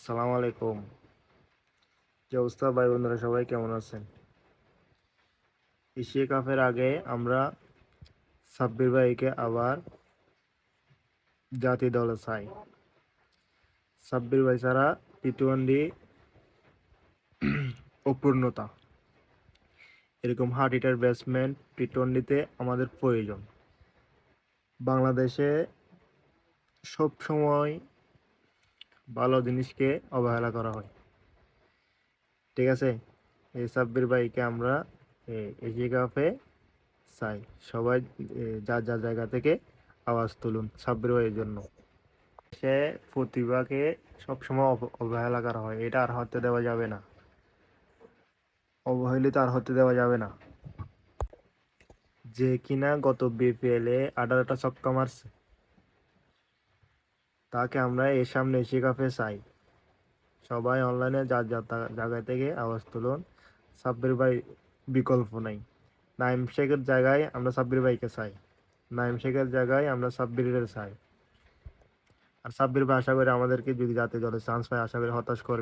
সালাম আলাইকুম। কি অবস্থা ভাই বন্ধুরা, সবাই কেমন আছেন? এশিয়া কাপের আগে আমরা সাব্বির ভাইকে আবার জাতীয় দলে চাই। সাব্বির ভাই ছাড়া টি-টোয়েন্টি অপূর্ণতা। এরকম হার্ড হিটার ব্যাটসম্যান টি-টোয়েন্টিতে আমাদের প্রয়োজন। বাংলাদেশে সব সময় ভালো জিনিসকে অবহেলা করা হয়, ঠিক আছে? এই সাব্বির ভাইকে আমরা এশিয়া কাপে চাই। সবাই যার যার জায়গা থেকে আওয়াজ তুলুন সাব্বির ভাইয়ের জন্য। সে প্রতিভাকে সবসময় অবহেলা করা হয়, এটা আর হতে দেওয়া যাবে না। অবহেলিত আর হতে দেওয়া যাবে না। যে কিনা গত বিপিএল এ 18টা ছক্কা মারছে, তাকে আমরা এর সামনে এশিয়া কাপে চাই। সবাই অনলাইনে যার যার জায়গা থেকে আওয়াজ তুলুন। সাব্বির ভাই বিকল্প নাই। নাইম শেখের জায়গায় আমরা সাব্বির ভাইকে চাই। নাইম শেখের জায়গায় আমরা সাব্বিরের চাই। আর সাব্বির ভাই আশা করি আমাদেরকে যদি জাতীয় দলে চান্স পায়, আশা করি হতাশ করবে।